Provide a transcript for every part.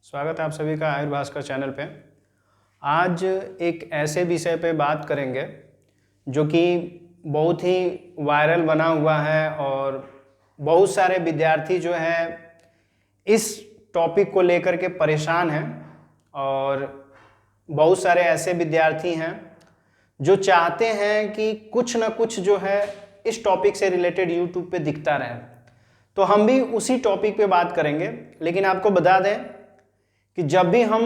स्वागत है आप सभी का आयुर भास्कर चैनल पे। आज एक ऐसे विषय पे बात करेंगे जो कि बहुत ही वायरल बना हुआ है और बहुत सारे विद्यार्थी जो है इस टॉपिक को लेकर के परेशान हैं और बहुत सारे ऐसे विद्यार्थी हैं जो चाहते हैं कि कुछ ना कुछ जो है इस टॉपिक से रिलेटेड यूट्यूब पे दिखता रहे। तो हम भी उसी टॉपिक पे बात करेंगे, लेकिन आपको बता दें कि जब भी हम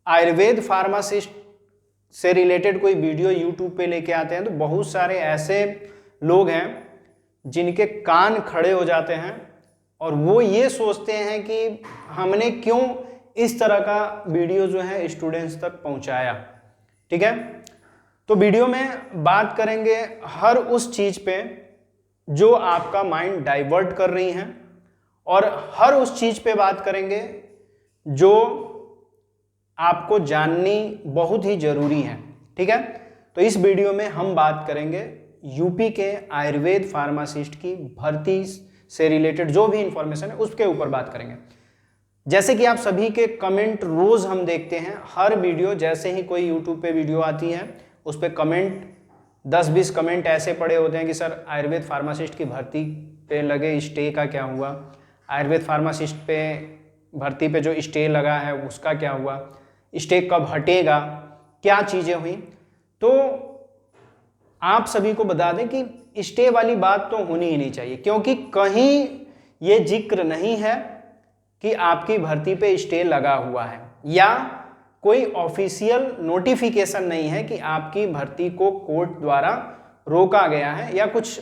आयुर्वेद फार्मासिस्ट से रिलेटेड कोई वीडियो यूट्यूब पे लेके आते हैं तो बहुत सारे ऐसे लोग हैं जिनके कान खड़े हो जाते हैं और वो ये सोचते हैं कि हमने क्यों इस तरह का वीडियो जो है स्टूडेंट्स तक पहुंचाया। ठीक है, तो वीडियो में बात करेंगे हर उस चीज पे जो आपका माइंड डाइवर्ट कर रही हैं और हर उस चीज पे बात करेंगे जो आपको जाननी बहुत ही जरूरी है। ठीक है, तो इस वीडियो में हम बात करेंगे यूपी के आयुर्वेद फार्मासिस्ट की भर्ती से रिलेटेड जो भी इंफॉर्मेशन है उसके ऊपर बात करेंगे। जैसे कि आप सभी के कमेंट रोज हम देखते हैं, हर वीडियो जैसे ही कोई यूट्यूब पे वीडियो आती है उस पर कमेंट 10-20 कमेंट ऐसे पड़े होते हैं कि सर आयुर्वेद फार्मासिस्ट की भर्ती पे लगे स्टे का क्या हुआ, आयुर्वेद फार्मासिस्ट पे भर्ती पे जो स्टे लगा है उसका क्या हुआ, स्टे कब हटेगा, क्या चीज़ें हुई। तो आप सभी को बता दें कि स्टे वाली बात तो होनी ही नहीं चाहिए, क्योंकि कहीं ये जिक्र नहीं है कि आपकी भर्ती पे स्टे लगा हुआ है या कोई ऑफिशियल नोटिफिकेशन नहीं है कि आपकी भर्ती को कोर्ट द्वारा रोका गया है या कुछ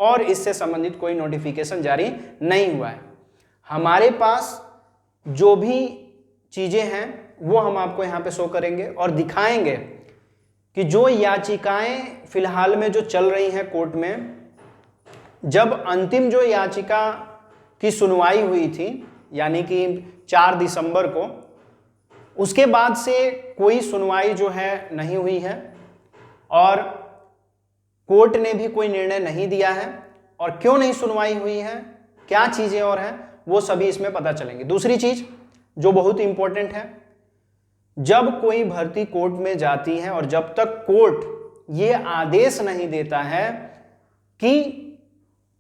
और इससे संबंधित कोई नोटिफिकेशन जारी नहीं हुआ है। हमारे पास जो भी चीज़ें हैं वो हम आपको यहाँ पे शो करेंगे और दिखाएंगे कि जो याचिकाएं फिलहाल में जो चल रही हैं कोर्ट में, जब अंतिम जो याचिका की सुनवाई हुई थी यानी कि 4 दिसंबर को, उसके बाद से कोई सुनवाई जो है नहीं हुई है और कोर्ट ने भी कोई निर्णय नहीं दिया है। और क्यों नहीं सुनवाई हुई है, क्या चीजें और हैं, वो सभी इसमें पता चलेंगे। दूसरी चीज जो बहुत इंपॉर्टेंट है, जब कोई भर्ती कोर्ट में जाती है और जब तक कोर्ट ये आदेश नहीं देता है कि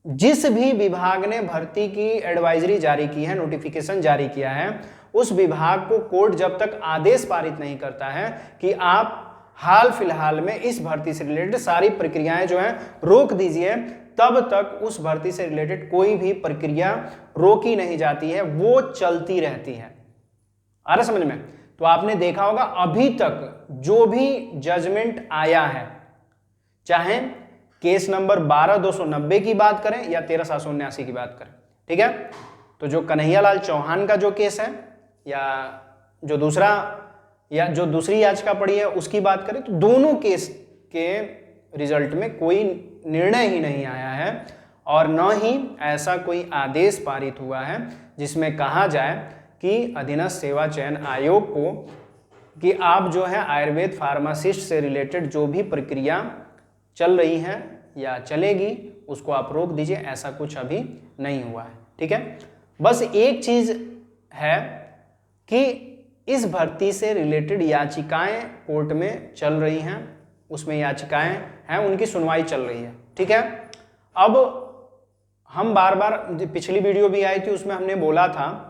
जिस भी विभाग ने भर्ती की एडवाइजरी जारी की है, नोटिफिकेशन जारी किया है, उस विभाग को कोर्ट जब तक आदेश पारित नहीं करता है कि आप हाल फिलहाल में इस भर्ती से रिलेटेड सारी प्रक्रियाएं जो हैं रोक दीजिए, तब तक उस भर्ती से रिलेटेड कोई भी प्रक्रिया रोकी नहीं जाती है, वो चलती रहती है। आ रहा समझ में? तो आपने देखा होगा अभी तक जो भी जजमेंट आया है, चाहे केस नंबर 12/290 की बात करें या 13/779 की बात करें, ठीक है, तो जो कन्हैयालाल चौहान का जो केस है या जो दूसरी याचिका पड़ी है उसकी बात करें, तो दोनों केस के रिजल्ट में कोई निर्णय ही नहीं आया है और न ही ऐसा कोई आदेश पारित हुआ है जिसमें कहा जाए कि अधीनस्थ सेवा चयन आयोग को कि आप जो है आयुर्वेद फार्मासिस्ट से रिलेटेड जो भी प्रक्रिया चल रही है या चलेगी उसको आप रोक दीजिए। ऐसा कुछ अभी नहीं हुआ है। ठीक है, बस एक चीज है कि इस भर्ती से रिलेटेड याचिकाएं कोर्ट में चल रही हैं, उसमें याचिकाएं हैं, उनकी सुनवाई चल रही है। ठीक है, अब हम बार बार, पिछली वीडियो भी आई थी उसमें हमने बोला था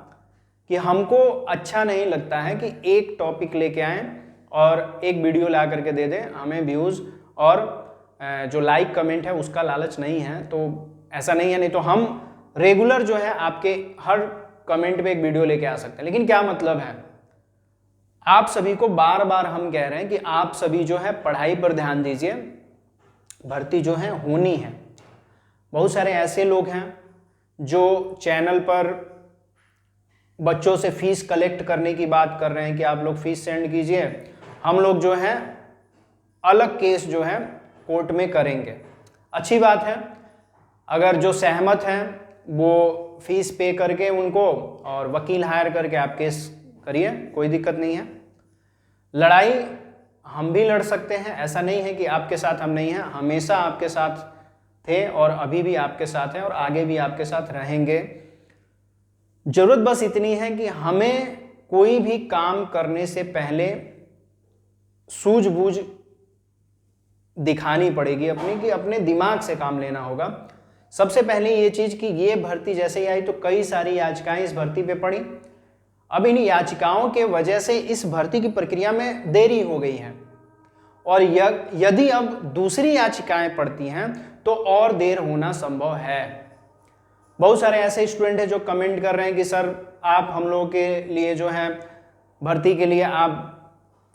कि हमको अच्छा नहीं लगता है कि एक टॉपिक लेके आएं और एक वीडियो ला करके दे दें, हमें व्यूज़ और जो लाइक कमेंट है उसका लालच नहीं है। तो ऐसा नहीं है, नहीं तो हम रेगुलर जो है आपके हर कमेंट पे एक वीडियो लेके आ सकते हैं। लेकिन क्या मतलब है, आप सभी को बार बार हम कह रहे हैं कि आप सभी जो है पढ़ाई पर ध्यान दीजिए, भर्ती जो है होनी है। बहुत सारे ऐसे लोग हैं जो चैनल पर बच्चों से फीस कलेक्ट करने की बात कर रहे हैं कि आप लोग फीस सेंड कीजिए, हम लोग जो है अलग केस जो है कोर्ट में करेंगे। अच्छी बात है, अगर जो सहमत हैं वो फीस पे करके उनको और वकील हायर करके आप केस करिए, कोई दिक्कत नहीं है। लड़ाई हम भी लड़ सकते हैं, ऐसा नहीं है कि आपके साथ हम नहीं हैं, हमेशा आपके साथ थे और अभी भी आपके साथ हैं और आगे भी आपके साथ रहेंगे। जरूरत बस इतनी है कि हमें कोई भी काम करने से पहले सूझबूझ दिखानी पड़ेगी अपनी, कि अपने दिमाग से काम लेना होगा। सबसे पहले ये चीज कि ये भर्ती जैसे ही आई तो कई सारी याचिकाएं इस भर्ती पे पड़ी। अब इन याचिकाओं के वजह से इस भर्ती की प्रक्रिया में देरी हो गई है, और यदि अब दूसरी याचिकाएं पड़ती हैं तो और देर होना संभव है। बहुत सारे ऐसे स्टूडेंट हैं जो कमेंट कर रहे हैं कि सर आप हम लोगों के लिए जो है भर्ती के लिए आप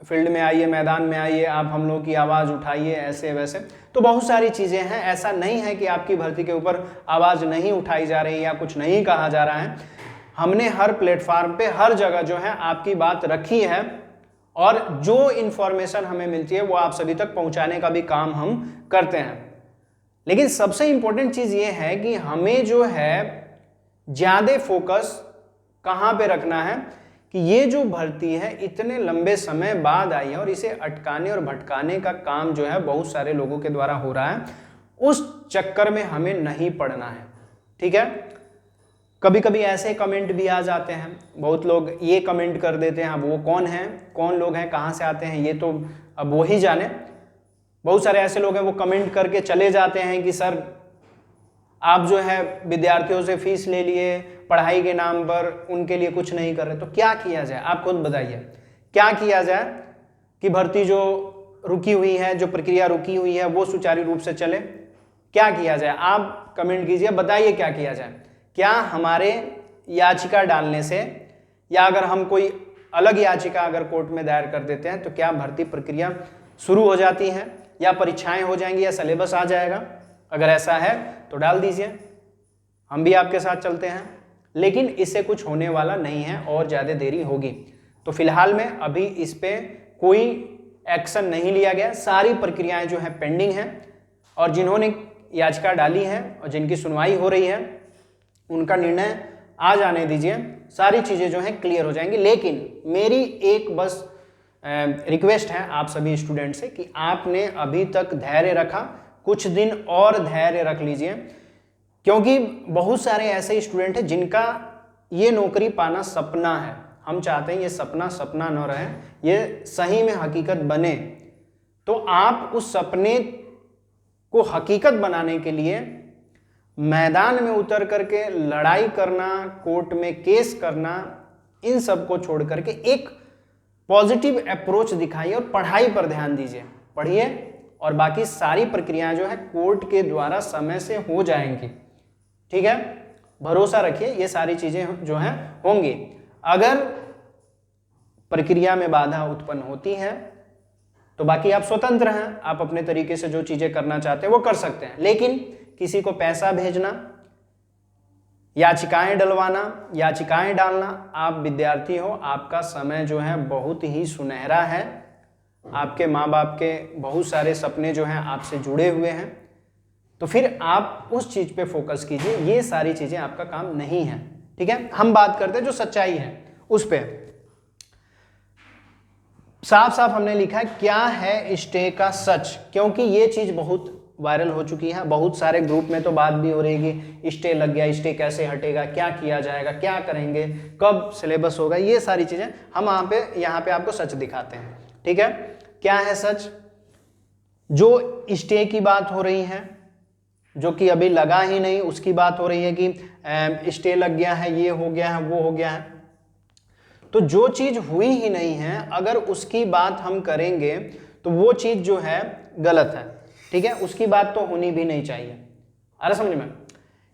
फील्ड में आइए, मैदान में आइए, आप हम लोग की आवाज़ उठाइए, ऐसे वैसे। तो बहुत सारी चीज़ें हैं, ऐसा नहीं है कि आपकी भर्ती के ऊपर आवाज़ नहीं उठाई जा रही या कुछ नहीं कहा जा रहा है। हमने हर प्लेटफार्म पे हर जगह जो है आपकी बात रखी है, और जो इन्फॉर्मेशन हमें मिलती है वो आप सभी तक पहुंचाने का भी काम हम करते हैं। लेकिन सबसे इंपॉर्टेंट चीज़ ये है कि हमें जो है ज़्यादा फोकस कहाँ पे रखना है कि ये जो भर्ती है इतने लंबे समय बाद आई है, और इसे अटकाने और भटकाने का काम जो है बहुत सारे लोगों के द्वारा हो रहा है। उस चक्कर में हमें नहीं पड़ना है, ठीक है। कभी कभी ऐसे कमेंट भी आ जाते हैं, बहुत लोग ये कमेंट कर देते हैं, अब वो कौन है, कौन लोग हैं, कहाँ से आते हैं, ये तो अब वो ही जाने। बहुत सारे ऐसे लोग हैं वो कमेंट करके चले जाते हैं कि सर आप जो है विद्यार्थियों से फीस ले लिए, पढ़ाई के नाम पर उनके लिए कुछ नहीं कर रहे। तो क्या किया जाए, आप खुद बताइए क्या किया जाए कि भर्ती जो रुकी हुई है, जो प्रक्रिया रुकी हुई है, वो सुचारू रूप से चले। क्या किया जाए, आप कमेंट कीजिए, बताइए क्या किया जाए। क्या हमारे याचिका डालने से, या अगर हम कोई अलग याचिका अगर कोर्ट में दायर कर देते हैं तो क्या भर्ती प्रक्रिया शुरू हो जाती है, या परीक्षाएं हो जाएंगी, या सिलेबस आ जाएगा? अगर ऐसा है तो डाल दीजिए, हम भी आपके साथ चलते हैं। लेकिन इससे कुछ होने वाला नहीं है और ज़्यादा देरी होगी। तो फिलहाल में अभी इस पे कोई एक्शन नहीं लिया गया, सारी प्रक्रियाएं जो है पेंडिंग हैं, और जिन्होंने याचिका डाली है और जिनकी सुनवाई हो रही है उनका निर्णय आ जाने दीजिए, सारी चीज़ें जो हैं क्लियर हो जाएंगी। लेकिन मेरी एक बस रिक्वेस्ट है आप सभी स्टूडेंट से कि आपने अभी तक धैर्य रखा, कुछ दिन और धैर्य रख लीजिए, क्योंकि बहुत सारे ऐसे स्टूडेंट हैं जिनका ये नौकरी पाना सपना है। हम चाहते हैं ये सपना सपना न रहे, ये सही में हकीकत बने। तो आप उस सपने को हकीकत बनाने के लिए मैदान में उतर करके लड़ाई करना, कोर्ट में केस करना, इन सब को छोड़ करके एक पॉजिटिव अप्रोच दिखाइए और पढ़ाई पर ध्यान दीजिए। पढ़िए और बाकी सारी प्रक्रियाएं जो है कोर्ट के द्वारा समय से हो जाएंगी, ठीक है। भरोसा रखिए, ये सारी चीजें जो हैं होंगी। अगर प्रक्रिया में बाधा उत्पन्न होती है तो बाकी आप स्वतंत्र हैं, आप अपने तरीके से जो चीजें करना चाहते हैं वो कर सकते हैं। लेकिन किसी को पैसा भेजना, याचिकाएं डलवाना, याचिकाएं डालना, आप विद्यार्थी हो, आपका समय जो है बहुत ही सुनहरा है, आपके माँ बाप के बहुत सारे सपने जो हैं आपसे जुड़े हुए हैं, तो फिर आप उस चीज पे फोकस कीजिए। ये सारी चीजें आपका काम नहीं है, ठीक है। हम बात करते हैं जो सच्चाई है उस पे। साफ साफ हमने लिखा है क्या है स्टे का सच, क्योंकि ये चीज बहुत वायरल हो चुकी है। बहुत सारे ग्रुप में तो बात भी हो रही है कि स्टे लग गया, स्टे कैसे हटेगा, क्या किया जाएगा, क्या करेंगे, कब सिलेबस होगा, ये सारी चीजें हम यहाँ पे आपको सच दिखाते हैं, ठीक है। क्या है सच? जो स्टे की बात हो रही है, जो कि अभी लगा ही नहीं, उसकी बात हो रही है कि स्टे लग गया है, ये हो गया है, वो हो गया है। तो जो चीज हुई ही नहीं है, अगर उसकी बात हम करेंगे तो वो चीज जो है गलत है, ठीक है। उसकी बात तो होनी भी नहीं चाहिए, अरे समझ में।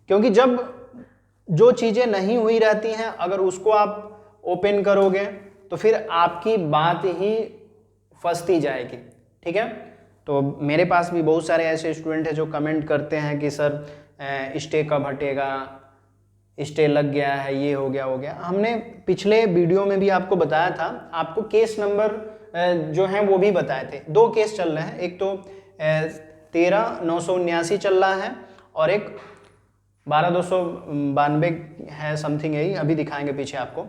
क्योंकि जब जो चीजें नहीं हुई रहती हैं, अगर उसको आप ओपन करोगे तो फिर आपकी बात ही फंसती जाएगी, ठीक है। तो मेरे पास भी बहुत सारे ऐसे स्टूडेंट हैं जो कमेंट करते हैं कि सर स्टे कब हटेगा, स्टे लग गया है, ये हो गया, हो गया। हमने पिछले वीडियो में भी आपको बताया था, आपको केस नंबर जो है वो भी बताए थे। 2 केस चल रहे हैं, एक तो 13,979 चल रहा है और एक 12,292 है, समथिंग यही, अभी दिखाएंगे पीछे आपको।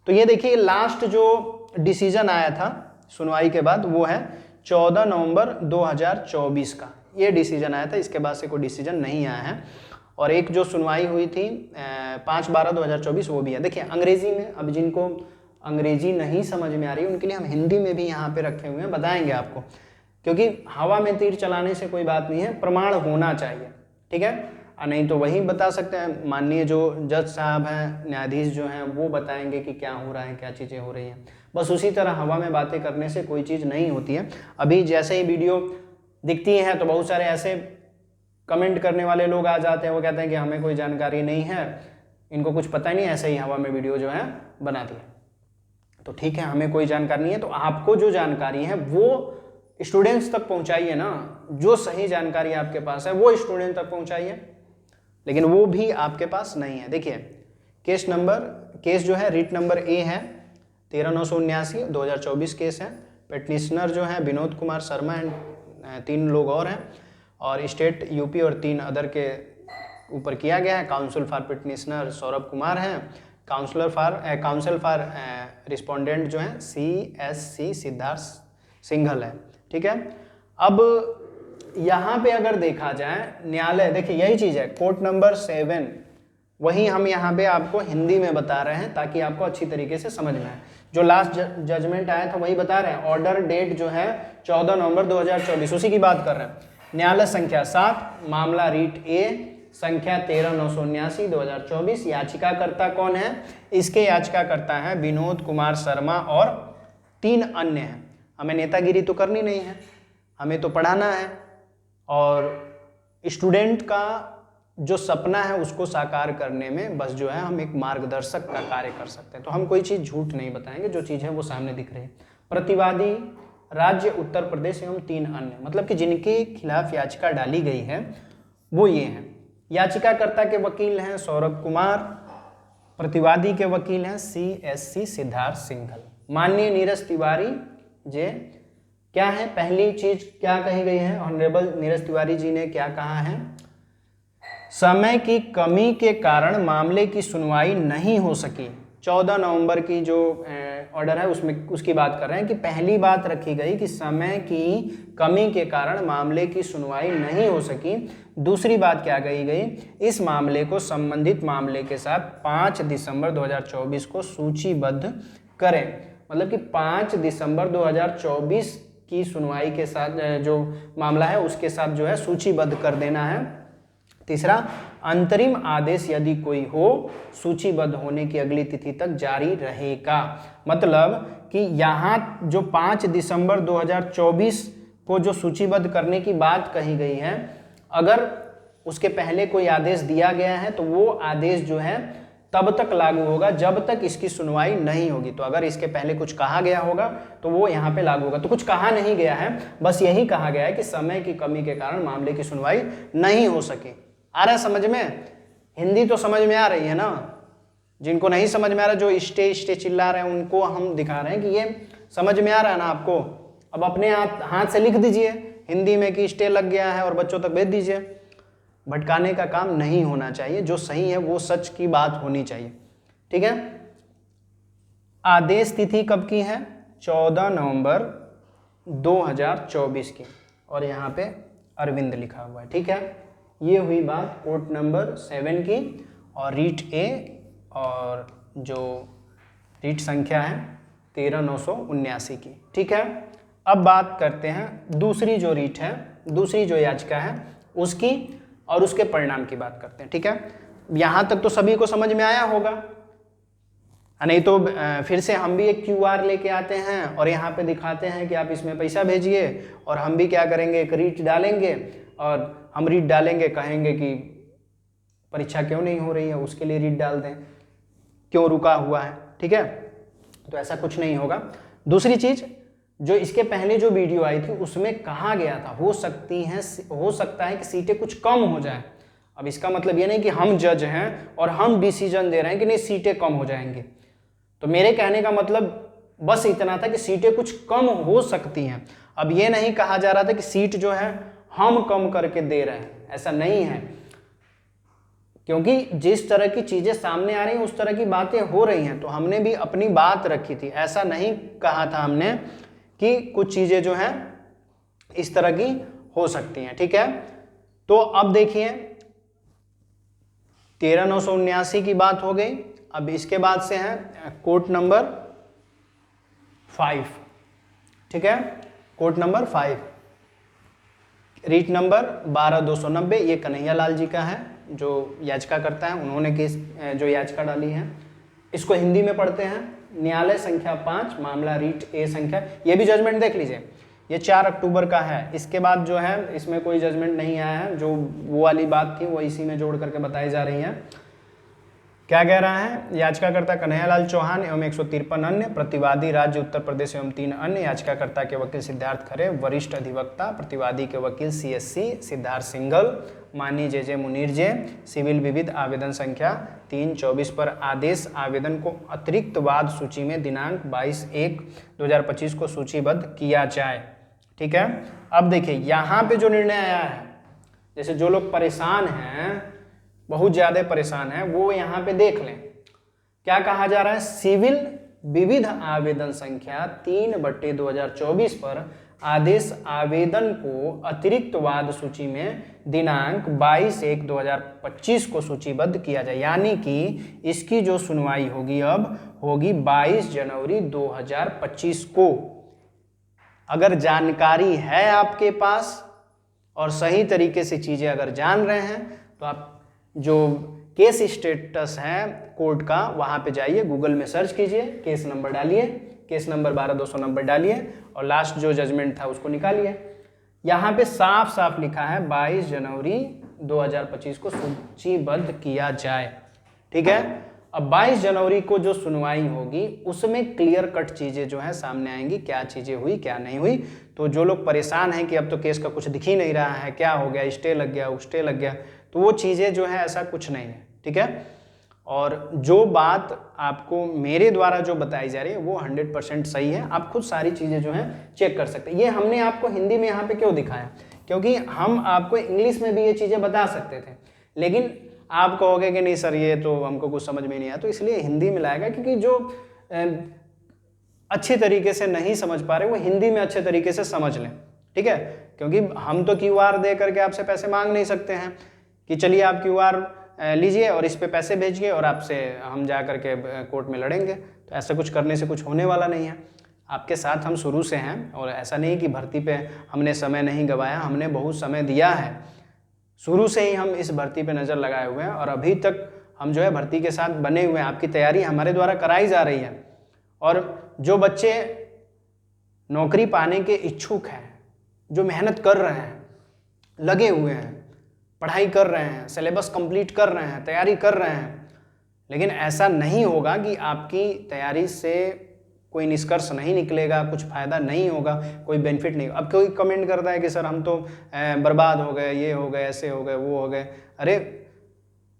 तो ये देखिए लास्ट जो डिसीजन आया था सुनवाई के बाद वो है 14 नवंबर 2024 का, ये डिसीजन आया था। इसके बाद से कोई डिसीजन नहीं आया है। और एक जो सुनवाई हुई थी 5/12/2024 वो भी है। देखिए अंग्रेजी में, अब जिनको अंग्रेजी नहीं समझ में आ रही है उनके लिए हम हिंदी में भी यहाँ पे रखे हुए हैं, बताएंगे आपको, क्योंकि हवा में तीर चलाने से कोई बात नहीं है, प्रमाण होना चाहिए, ठीक है। नहीं तो वही बता सकते हैं, माननीय जो जज साहब हैं, न्यायाधीश जो हैं, वो बताएंगे कि क्या हो रहा है, क्या चीज़ें हो रही हैं। बस उसी तरह हवा में बातें करने से कोई चीज़ नहीं होती है। अभी जैसे ही वीडियो दिखती है तो बहुत सारे ऐसे कमेंट करने वाले लोग आ जाते हैं, वो कहते हैं कि हमें कोई जानकारी नहीं है, इनको कुछ पता ही नहीं, ऐसे ही हवा में वीडियो जो है बना दिया। तो ठीक है, हमें कोई जानकारी नहीं है, तो आपको जो जानकारी है वो स्टूडेंट्स तक पहुंचाइए ना, जो सही जानकारी आपके पास है वो स्टूडेंट तक पहुंचाइए, लेकिन वो भी आपके पास नहीं है। देखिए केस जो है रीट नंबर ए है 13,979 2024 केस है। पेटिशनर जो है विनोद कुमार शर्मा एंड 3 लोग और हैं, और स्टेट यूपी और 3 अदर के ऊपर किया गया है। Council for petitioner Saurabh Kumar हैं, काउंसिल फॉर रिस्पोंडेंट जो है CSC सिद्धार्थ सिंघल है, ठीक है। अब यहाँ पे अगर देखा जाए न्यायालय, देखिए यही चीज़ है, कोर्ट नंबर 7 वही हम यहाँ पे आपको हिंदी में बता रहे हैं ताकि आपको अच्छी तरीके से समझ में आए। जो लास्ट जजमेंट आया था वही बता रहे हैं, ऑर्डर डेट जो है 14 नवंबर 2024, उसी की बात कर रहे हैं। न्यायालय संख्या 7, मामला रीट ए संख्या 13,979 2024। याचिकाकर्ता कौन है? इसके याचिकाकर्ता है विनोद कुमार शर्मा और 3 अन्य हैं। हमें नेतागिरी तो करनी नहीं है, हमें तो पढ़ाना है, और स्टूडेंट का जो सपना है उसको साकार करने में बस जो है हम एक मार्गदर्शक का कार्य कर सकते हैं। तो हम कोई चीज़ झूठ नहीं बताएंगे, जो चीज़ है वो सामने दिख रही है। प्रतिवादी राज्य उत्तर प्रदेश एवं 3 अन्य, मतलब कि जिनके खिलाफ याचिका डाली गई है वो ये हैं। याचिकाकर्ता के वकील हैं सौरभ कुमार, प्रतिवादी के वकील हैं CSC सिद्धार्थ सिंघल। माननीय नीरज तिवारी जे क्या है, पहली चीज क्या कही गई है, ऑनरेबल नीरज तिवारी जी ने क्या कहा है, समय की कमी के कारण मामले की सुनवाई नहीं हो सकी। 14 नवंबर की जो ऑर्डर है उसमें उसकी बात कर रहे हैं कि पहली बात रखी गई कि समय की कमी के कारण मामले की सुनवाई नहीं हो सकी। दूसरी बात क्या कही गई, इस मामले को संबंधित मामले के साथ 5 दिसंबर 2024 को सूचीबद्ध करें। मतलब कि 5 दिसंबर 2024 की सुनवाई के साथ जो मामला है उसके साथ जो है सूचीबद्ध कर देना है। तीसरा, अंतरिम आदेश यदि कोई हो सूचीबद्ध होने की अगली तिथि तक जारी रहेगा। मतलब कि यहाँ जो 5 दिसंबर 2024 को जो सूचीबद्ध करने की बात कही गई है, अगर उसके पहले कोई आदेश दिया गया है तो वो आदेश जो है तब तक लागू होगा जब तक इसकी सुनवाई नहीं होगी। तो अगर इसके पहले कुछ कहा गया होगा तो वो यहाँ पे लागू होगा। तो कुछ कहा नहीं गया है, बस यही कहा गया है कि समय की कमी के कारण मामले की सुनवाई नहीं हो सके। आ रहा है समझ में? हिंदी तो समझ में आ रही है ना? जिनको नहीं समझ में आ रहा, जो स्टे चिल्ला रहे हैं, उनको हम दिखा रहे हैं कि ये समझ में आ रहा है ना आपको। अब अपने हाथ से लिख दीजिए हिंदी में कि स्टे लग गया है और बच्चों तक भेज दीजिए। भटकाने का काम नहीं होना चाहिए, जो सही है वो सच की बात होनी चाहिए, ठीक है। आदेश तिथि कब की है? 14 नवंबर 2024 की, और यहाँ पे अरविंद लिखा हुआ है, ठीक है। ये हुई बात कोर्ट नंबर 7 की, और रीट ए और जो रीट संख्या है 13,979 की, ठीक है। अब बात करते हैं दूसरी जो रीट है, दूसरी जो याचिका है उसकी और उसके परिणाम की बात करते हैं, ठीक है। यहाँ तक तो सभी को समझ में आया होगा, नहीं तो फिर से हम भी एक QR लेके आते हैं और यहाँ पे दिखाते हैं कि आप इसमें पैसा भेजिए, और हम भी क्या करेंगे, एक रीट डालेंगे, और हम रीट डालेंगे, कहेंगे कि परीक्षा क्यों नहीं हो रही है, उसके लिए रीट डाल दें, क्यों रुका हुआ है, ठीक है। तो ऐसा कुछ नहीं होगा। दूसरी चीज़, जो इसके पहले जो वीडियो आई थी उसमें कहा गया था हो सकता है कि सीटें कुछ कम हो जाए। अब इसका मतलब ये नहीं कि हम जज हैं और हम डिसीजन दे रहे हैं कि नहीं सीटें कम हो जाएंगी। तो मेरे कहने का मतलब बस इतना था कि सीटें कुछ कम हो सकती हैं। अब ये नहीं कहा जा रहा था कि सीट जो है हम कम करके दे रहे हैं, ऐसा नहीं है, क्योंकि जिस तरह की चीज़ें सामने आ रही हैं उस तरह की बातें हो रही हैं। तो हमने भी अपनी बात रखी थी, ऐसा नहीं कहा था हमने कि कुछ चीज़ें जो हैं इस तरह की हो सकती हैं, ठीक है। तो अब देखिए 13,979 की बात हो गई। अब इसके बाद से है कोर्ट नंबर 5, ठीक है, कोर्ट नंबर 5, रीट नंबर 12290। ये कन्हैया लाल जी का है जो याचिका करता है, उन्होंने केस जो याचिका डाली है। इसको हिंदी में पढ़ते हैं। न्यायालय संख्या 5, मामला रीट ए संख्या, ये भी जजमेंट देख लीजिए, ये 4 अक्टूबर का है। इसके बाद जो है इसमें कोई जजमेंट नहीं आया है, जो वो वाली बात थी वो इसी में जोड़ करके बताई जा रही है। क्या कह रहा है? याचिकाकर्ता कन्हैयालाल चौहान एवं 153 अन्य प्रतिवादी राज्य उत्तर प्रदेश एवं 3 अन्य, याचिकाकर्ता के वकील सिद्धार्थ खरे, वरिष्ठ अधिवक्ता, प्रतिवादी के वकील CSC सिद्धार्थ सिंघल, माननीय JJ मुनीर जे, सिविल विविध आवेदन संख्या 324 पर आदेश आवेदन को अतिरिक्त वाद सूची में दिनांक 22/1/2025 को सूचीबद्ध किया जाए। ठीक है, अब देखिए यहाँ पे जो निर्णय आया है, जैसे जो लोग परेशान हैं, बहुत ज़्यादा परेशान हैं, वो यहाँ पे देख लें क्या कहा जा रहा है। सिविल विविध आवेदन संख्या 3/2024 पर आदेश आवेदन को अतिरिक्त वाद सूची में दिनांक 22/1/2025 को सूचीबद्ध किया जाए, यानी कि इसकी जो सुनवाई होगी अब होगी 22 जनवरी 2025 को। अगर जानकारी है आपके पास और सही तरीके से चीज़ें अगर जान रहे हैं तो आप जो केस स्टेटस है कोर्ट का वहाँ पे जाइए, गूगल में सर्च कीजिए, केस नंबर डालिए, केस नंबर 12290 डालिए और लास्ट जो जजमेंट था उसको निकालिए। यहाँ पे साफ साफ लिखा है 22 जनवरी 2025 को सूचीबद्ध किया जाए। ठीक है, अब 22 जनवरी को जो सुनवाई होगी उसमें क्लियर कट चीज़ें जो है सामने आएंगी, क्या चीज़ें हुई क्या नहीं हुई। तो जो लोग परेशान हैं कि अब तो केस का कुछ दिख ही नहीं रहा है, क्या हो गया, स्टे लग गया, स्टे लग गया, तो वो चीज़ें जो है ऐसा कुछ नहीं है। ठीक है, और जो बात आपको मेरे द्वारा जो बताई जा रही है वो 100% सही है। आप खुद सारी चीज़ें जो हैं चेक कर सकते हैं। ये हमने आपको हिंदी में यहाँ पे क्यों दिखाया, क्योंकि हम आपको इंग्लिश में भी ये चीज़ें बता सकते थे, लेकिन आप कहोगे कि नहीं सर ये तो हमको कुछ समझ में नहीं आया, तो इसलिए हिंदी में लाएगा, क्योंकि जो अच्छे तरीके से नहीं समझ पा रहे वो हिंदी में अच्छे तरीके से समझ लें। ठीक है, क्योंकि हम तो QR दे करके आपसे पैसे मांग नहीं सकते हैं कि चलिए आप QR लीजिए और इस पे पैसे भेजिए और आपसे हम जा करके कोर्ट में लड़ेंगे। तो ऐसा कुछ करने से कुछ होने वाला नहीं है। आपके साथ हम शुरू से हैं और ऐसा नहीं कि भर्ती पे हमने समय नहीं गंवाया, हमने बहुत समय दिया है। शुरू से ही हम इस भर्ती पे नज़र लगाए हुए हैं और अभी तक हम जो है भर्ती के साथ बने हुए हैं। आपकी तैयारी हमारे द्वारा कराई जा रही है और जो बच्चे नौकरी पाने के इच्छुक हैं, जो मेहनत कर रहे हैं, लगे हुए हैं, पढ़ाई कर रहे हैं, सिलेबस कंप्लीट कर रहे हैं, तैयारी कर रहे हैं, लेकिन ऐसा नहीं होगा कि आपकी तैयारी से कोई निष्कर्ष नहीं निकलेगा, कुछ फ़ायदा नहीं होगा, कोई बेनिफिट नहीं। अब कोई कमेंट करता है कि सर हम तो बर्बाद हो गए, ये हो गए, ऐसे हो गए, वो हो गए। अरे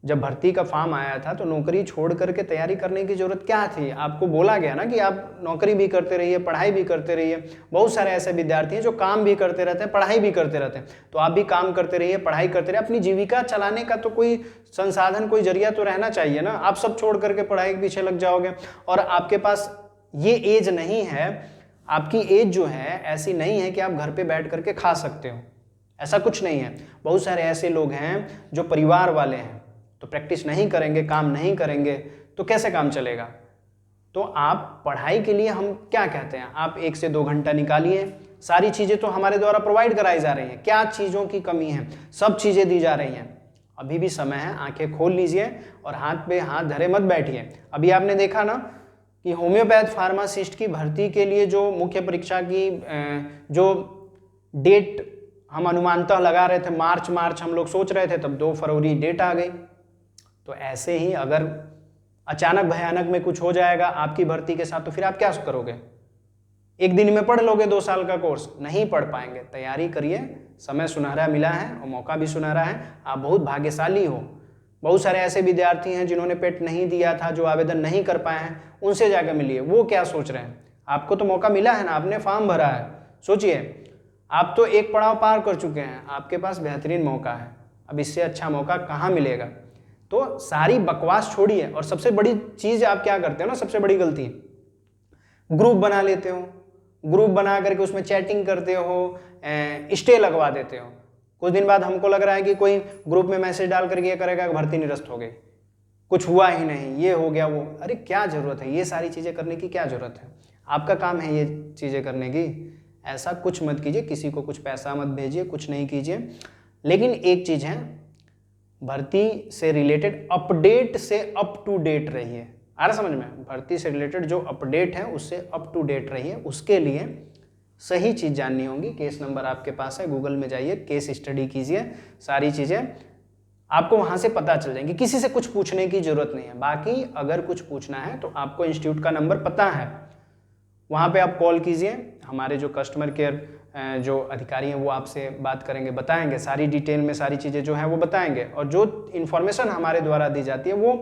जब भर्ती का फॉर्म आया था तो नौकरी छोड़ करके तैयारी करने की ज़रूरत क्या थी? आपको बोला गया ना कि आप नौकरी भी करते रहिए, पढ़ाई भी करते रहिए। बहुत सारे ऐसे विद्यार्थी हैं जो काम भी करते रहते हैं, पढ़ाई भी करते रहते हैं। तो आप भी काम करते रहिए, पढ़ाई करते रहिए। अपनी जीविका चलाने का तो कोई संसाधन, कोई जरिया तो रहना चाहिए ना। आप सब छोड़ करके पढ़ाई के पीछे लग जाओगे और आपके पास ये एज नहीं है, आपकी एज जो है ऐसी नहीं है कि आप घर पे बैठ करके खा सकते हो, ऐसा कुछ नहीं है। बहुत सारे ऐसे लोग हैं जो परिवार वाले हैं, तो प्रैक्टिस नहीं करेंगे, काम नहीं करेंगे तो कैसे काम चलेगा। तो आप पढ़ाई के लिए हम क्या कहते हैं, आप 1 से 2 घंटा निकालिए। सारी चीज़ें तो हमारे द्वारा प्रोवाइड कराई जा रही हैं, क्या चीज़ों की कमी है, सब चीज़ें दी जा रही हैं। अभी भी समय है, आंखें खोल लीजिए और हाथ पे हाथ धरे मत बैठिए। अभी आपने देखा ना कि होम्योपैथ फार्मासिस्ट की भर्ती के लिए जो मुख्य परीक्षा की जो डेट हम अनुमानतः लगा रहे थे, मार्च हम लोग सोच रहे थे, तब 2 फरवरी डेट आ गई। तो ऐसे ही अगर अचानक भयानक में कुछ हो जाएगा आपकी भर्ती के साथ, तो फिर आप क्या करोगे? एक दिन में पढ़ लोगे 2 साल का कोर्स? नहीं पढ़ पाएंगे। तैयारी करिए, समय सुनहरा मिला है और मौका भी सुनहरा है। आप बहुत भाग्यशाली हो। बहुत सारे ऐसे विद्यार्थी हैं जिन्होंने पेट नहीं दिया था, जो आवेदन नहीं कर पाए हैं, उनसे जाकर मिलिए। वो क्या सोच रहे हैं? आपको तो मौका मिला है ना, आपने फॉर्म भरा है। सोचिए, आप तो एक पड़ाव पार कर चुके हैं, आपके पास बेहतरीन मौका है। अब इससे अच्छा मौका कहाँ मिलेगा? तो सारी बकवास छोड़िए। और सबसे बड़ी चीज़ आप क्या करते हो ना, सबसे बड़ी गलती, ग्रुप बना लेते हो। ग्रुप बना करके उसमें चैटिंग करते हो, स्टे लगवा देते हो। कुछ दिन बाद हमको लग रहा है कि कोई ग्रुप में मैसेज डाल करके ये करेगा कि भर्ती निरस्त हो गई, कुछ हुआ ही नहीं, ये हो गया वो। अरे क्या ज़रूरत है ये सारी चीज़ें करने की, क्या ज़रूरत है? आपका काम है ये चीज़ें करने की। ऐसा कुछ मत कीजिए, किसी को कुछ पैसा मत भेजिए, कुछ नहीं कीजिए। लेकिन एक चीज़ है, भर्ती से रिलेटेड अपडेट से अप टू डेट रहिए। आ रहा समझ में? भर्ती से रिलेटेड जो अपडेट है उससे अप टू डेट रहिए। उसके लिए सही चीज़ जाननी होगी। केस नंबर आपके पास है, गूगल में जाइए, केस स्टडी कीजिए, सारी चीज़ें आपको वहाँ से पता चल जाएंगी। किसी से कुछ पूछने की ज़रूरत नहीं है। बाकी अगर कुछ पूछना है तो आपको इंस्टीट्यूट का नंबर पता है, वहाँ पे आप कॉल कीजिए। हमारे जो कस्टमर केयर जो अधिकारी हैं वो आपसे बात करेंगे, बताएंगे सारी डिटेल में, सारी चीज़ें जो हैं वो बताएंगे। और जो इन्फॉर्मेशन हमारे द्वारा दी जाती है वो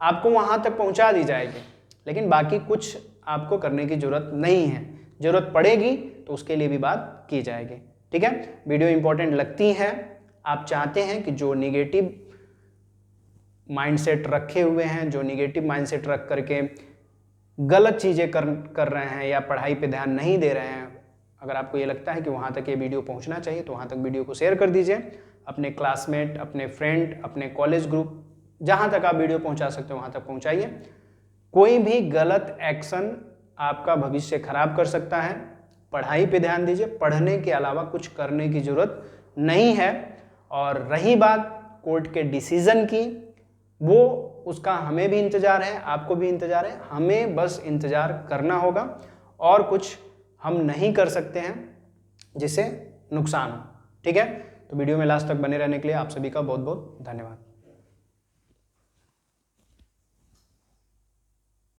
आपको वहाँ तक पहुँचा दी जाएगी। लेकिन बाकी कुछ आपको करने की ज़रूरत नहीं है। ज़रूरत पड़ेगी तो उसके लिए भी बात की जाएगी। ठीक है, वीडियो इंपॉर्टेंट लगती है, आप चाहते हैं कि जो निगेटिव माइंडसेट रखे हुए हैं, जो निगेटिव माइंडसेट रख करके गलत चीज़ें कर रहे हैं या पढ़ाई पे ध्यान नहीं दे रहे हैं, अगर आपको ये लगता है कि वहाँ तक ये वीडियो पहुँचना चाहिए तो वहाँ तक वीडियो को शेयर कर दीजिए। अपने क्लासमेट, अपने फ्रेंड, अपने कॉलेज ग्रुप, जहाँ तक आप वीडियो पहुँचा सकते हो वहाँ तक पहुँचाइए। कोई भी गलत एक्शन आपका भविष्य खराब कर सकता है। पढ़ाई पे ध्यान दीजिए, पढ़ने के अलावा कुछ करने की ज़रूरत नहीं है। और रही बात कोर्ट के डिसीज़न की, वो उसका हमें भी इंतज़ार है, आपको भी इंतज़ार है। हमें बस इंतज़ार करना होगा और कुछ हम नहीं कर सकते हैं जिससे नुकसान हो। ठीक है, तो वीडियो में लास्ट तक बने रहने के लिए आप सभी का बहुत बहुत धन्यवाद।